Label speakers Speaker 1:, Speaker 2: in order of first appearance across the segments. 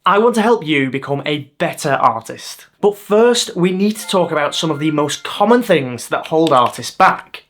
Speaker 1: I want to help you become a better artist. But first, we need to talk about some of the most common things that hold artists back.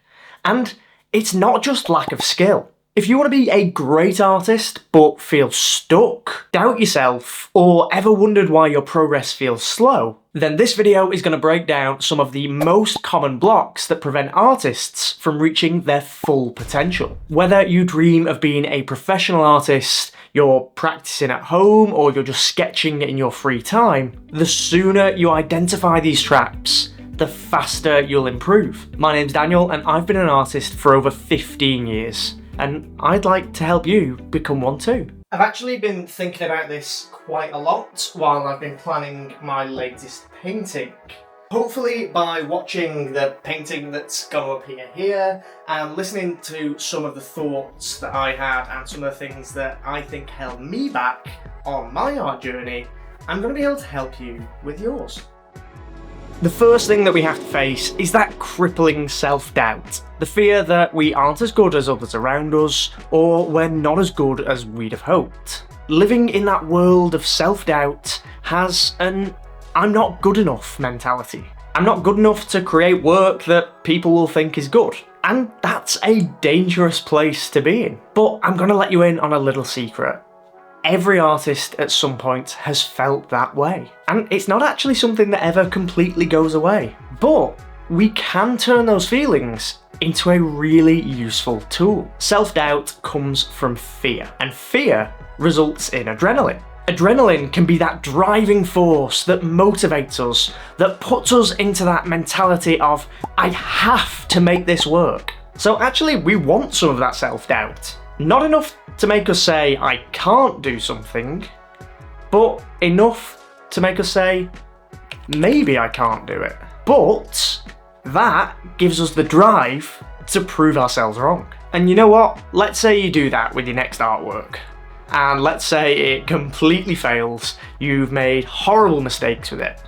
Speaker 1: And it's not just lack of skill. If you want to be a great artist but feel stuck, doubt yourself, or ever wondered why your progress feels slow, then this video is going to break down some of the most common blocks that prevent artists from reaching their full potential. Whether you dream of being a professional artist, you're practicing at home, or you're just sketching in your free time, the sooner you identify these traps, the faster you'll improve. My name's Daniel and I've been an artist for over 15 years. And I'd like to help you become one too. I've actually been thinking about this quite a lot while I've been planning my latest painting. Hopefully by watching the painting that's going to appear here and listening to some of the thoughts that I had and some of the things that I think held me back on my art journey, I'm going to be able to help you with yours. The first thing that we have to face is that crippling self-doubt. The fear that we aren't as good as others around us, or we're not as good as we'd have hoped. Living in that world of self-doubt has an I'm not good enough mentality. I'm not good enough to create work that people will think is good. And that's a dangerous place to be in. But I'm gonna let you in on a little secret. Every artist at some point has felt that way. And it's not actually something that ever completely goes away. But we can turn those feelings into a really useful tool. Self-doubt comes from fear, and fear results in adrenaline. Adrenaline can be that driving force that motivates us, that puts us into that mentality of, I have to make this work. So actually, we want some of that self-doubt. Not enough to make us say, I can't do something, but enough to make us say, maybe I can't do it. But that gives us the drive to prove ourselves wrong. And you know what? Let's say you do that with your next artwork. And let's say it completely fails. You've made horrible mistakes with it.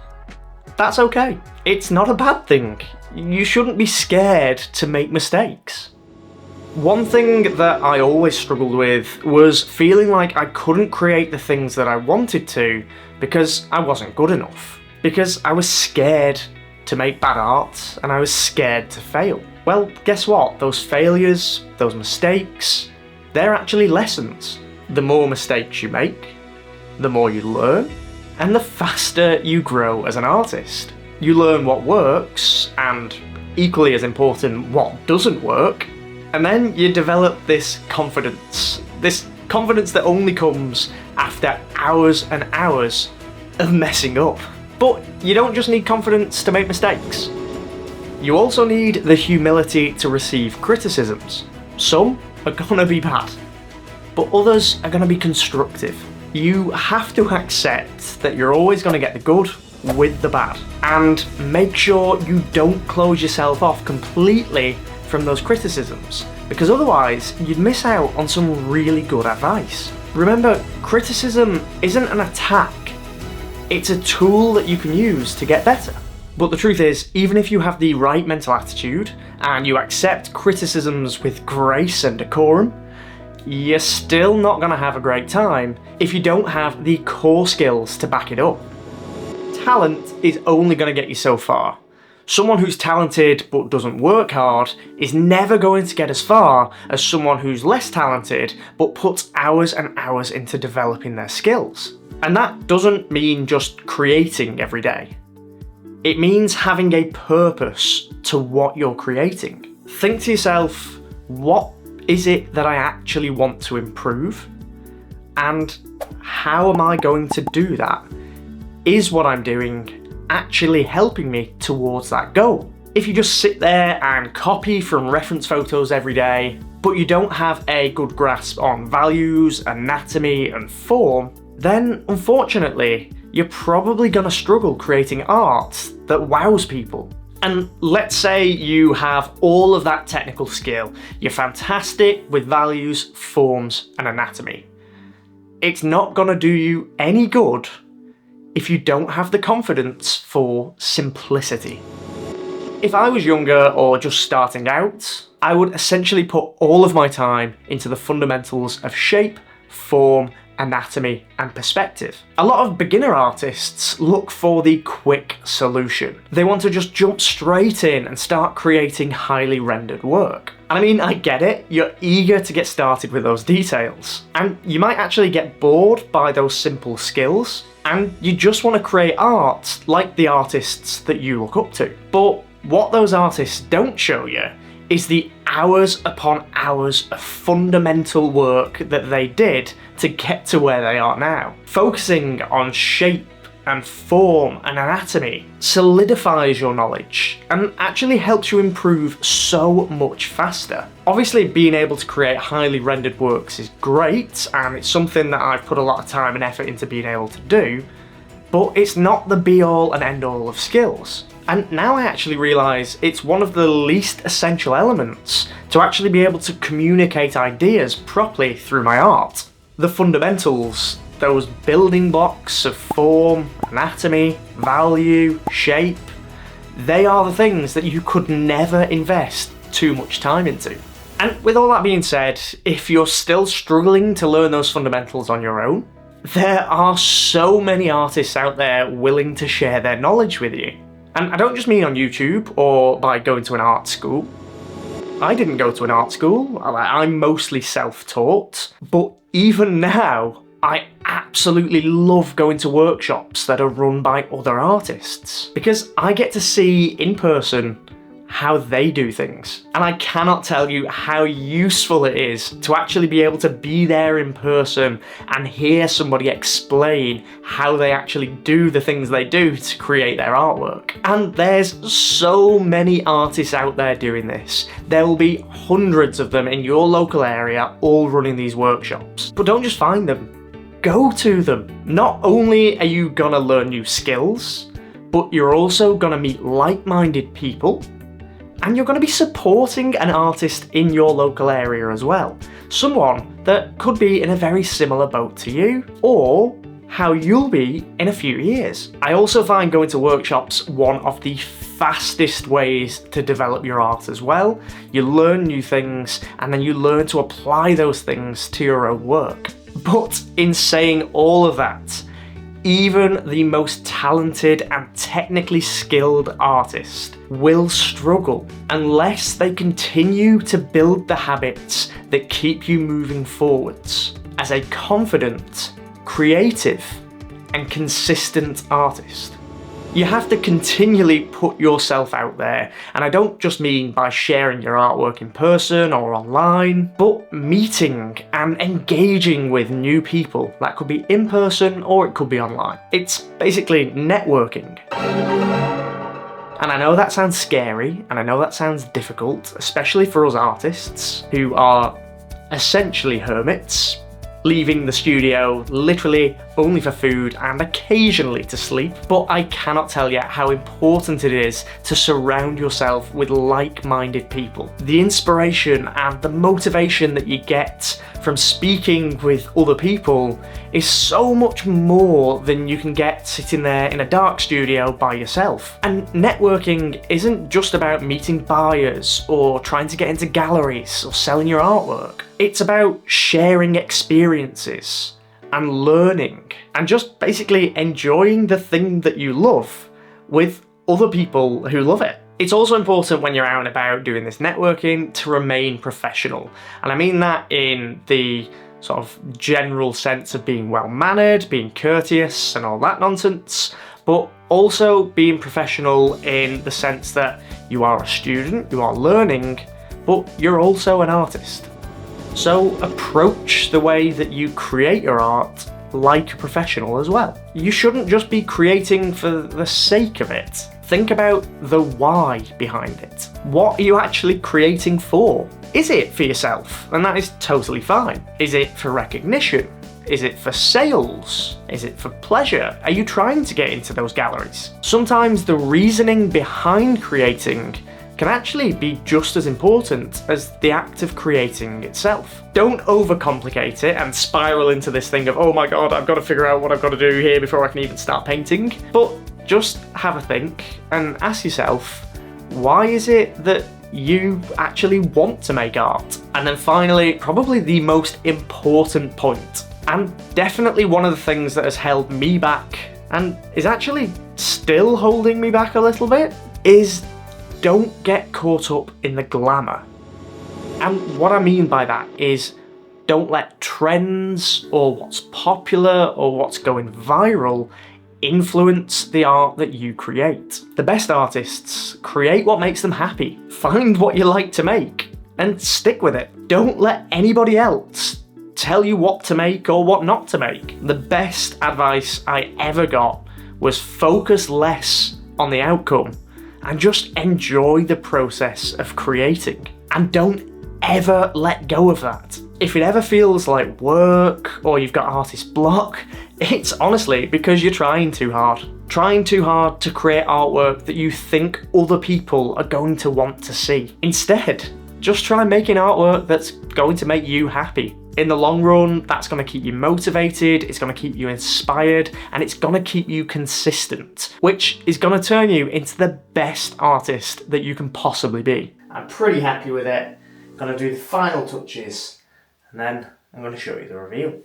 Speaker 1: That's okay. It's not a bad thing. You shouldn't be scared to make mistakes. One thing that I always struggled with was feeling like I couldn't create the things that I wanted to because I wasn't good enough. Because I was scared to make bad art and I was scared to fail. Well, guess what? Those failures, those mistakes, they're actually lessons. The more mistakes you make, the more you learn, and the faster you grow as an artist. You learn what works, and equally as important, what doesn't work, and then you develop this confidence that only comes after hours and hours of messing up. But you don't just need confidence to make mistakes. You also need the humility to receive criticisms. Some are gonna be bad, but others are gonna be constructive. You have to accept that you're always gonna get the good with the bad, and make sure you don't close yourself off completely from those criticisms, because otherwise you'd miss out on some really good advice. Remember, criticism isn't an attack, it's a tool that you can use to get better. But the truth is, even if you have the right mental attitude and you accept criticisms with grace and decorum, you're still not going to have a great time if you don't have the core skills to back it up. Talent is only going to get you so far. Someone who's talented but doesn't work hard is never going to get as far as someone who's less talented but puts hours and hours into developing their skills. And that doesn't mean just creating every day. It means having a purpose to what you're creating. Think to yourself, what is it that I actually want to improve? And how am I going to do that? Is what I'm doing actually helping me towards that goal? If you just sit there and copy from reference photos every day, but you don't have a good grasp on values, anatomy, and form, then unfortunately, you're probably gonna struggle creating art that wows people. And let's say you have all of that technical skill, you're fantastic with values, forms, and anatomy. It's not gonna do you any good if you don't have the confidence for simplicity. If I was younger or just starting out, I would essentially put all of my time into the fundamentals of shape, form, anatomy, and perspective. A lot of beginner artists look for the quick solution. They want to just jump straight in and start creating highly rendered work. And I mean, I get it, you're eager to get started with those details. And you might actually get bored by those simple skills, and you just want to create art like the artists that you look up to. But what those artists don't show you is the hours upon hours of fundamental work that they did to get to where they are now. Focusing on shape and form and anatomy solidifies your knowledge and actually helps you improve so much faster. Obviously, being able to create highly rendered works is great, and it's something that I've put a lot of time and effort into being able to do, but it's not the be-all and end-all of skills. And now I actually realise it's one of the least essential elements to actually be able to communicate ideas properly through my art. The fundamentals, those building blocks of form, anatomy, value, shape, they are the things that you could never invest too much time into. And with all that being said, if you're still struggling to learn those fundamentals on your own, there are so many artists out there willing to share their knowledge with you. And I don't just mean on YouTube or by going to an art school. I didn't go to an art school, I'm mostly self-taught, but even now, I absolutely love going to workshops that are run by other artists, because I get to see in person how they do things. And I cannot tell you how useful it is to actually be able to be there in person and hear somebody explain how they actually do the things they do to create their artwork. And there's so many artists out there doing this. There will be hundreds of them in your local area all running these workshops. But don't just find them, go to them. Not only are you gonna learn new skills, but you're also gonna meet like-minded people, and you're going to be supporting an artist in your local area as well. Someone that could be in a very similar boat to you, or how you'll be in a few years. I also find going to workshops one of the fastest ways to develop your art as well. You learn new things, and then you learn to apply those things to your own work. But in saying all of that, even the most talented and technically skilled artist will struggle unless they continue to build the habits that keep you moving forwards as a confident, creative, and consistent artist. You have to continually put yourself out there, and I don't just mean by sharing your artwork in person or online, but meeting and engaging with new people. That could be in person or it could be online. It's basically networking. And I know that sounds scary, and I know that sounds difficult, especially for us artists who are essentially hermits, leaving the studio literally only for food and occasionally to sleep, but I cannot tell you how important it is to surround yourself with like-minded people. The inspiration and the motivation that you get from speaking with other people is so much more than you can get sitting there in a dark studio by yourself. And networking isn't just about meeting buyers or trying to get into galleries or selling your artwork. It's about sharing experiences and learning and just basically enjoying the thing that you love with other people who love it. It's also important when you're out and about doing this networking to remain professional. And I mean that in the sort of general sense of being well-mannered, being courteous and all that nonsense, but also being professional in the sense that you are a student, you are learning, but you're also an artist. So approach the way that you create your art like a professional as well. You shouldn't just be creating for the sake of it. Think about the why behind it. What are you actually creating for? Is it for yourself? And that is totally fine. Is it for recognition? Is it for sales? Is it for pleasure? Are you trying to get into those galleries? Sometimes the reasoning behind creating can actually be just as important as the act of creating itself. Don't overcomplicate it and spiral into this thing of, oh my god, I've got to figure out what I've got to do here before I can even start painting. But just have a think and ask yourself, why is it that you actually want to make art? And then finally, probably the most important point, And definitely one of the things that has held me back, and is actually still holding me back a little bit, is don't get caught up in the glamour. And what I mean by that is don't let trends or what's popular or what's going viral influence the art that you create. The best artists create what makes them happy. Find what you like to make and stick with it. Don't let anybody else tell you what to make or what not to make. The best advice I ever got was focus less on the outcome and just enjoy the process of creating. And don't ever let go of that. If it ever feels like work or you've got artist block, it's honestly because you're trying too hard. Trying too hard to create artwork that you think other people are going to want to see. Instead, just try making artwork that's going to make you happy. In the long run, that's going to keep you motivated, it's going to keep you inspired, and it's going to keep you consistent, which is going to turn you into the best artist that you can possibly be. I'm pretty happy with it. I'm going to do the final touches, and then I'm going to show you the reveal.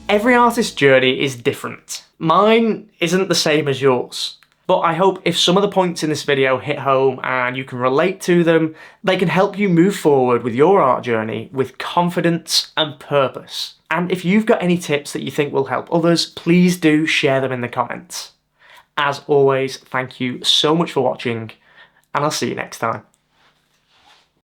Speaker 1: Every artist's journey is different. Mine isn't the same as yours, but I hope if some of the points in this video hit home and you can relate to them, they can help you move forward with your art journey with confidence and purpose. And if you've got any tips that you think will help others, please do share them in the comments. As always, thank you so much for watching, and I'll see you next time.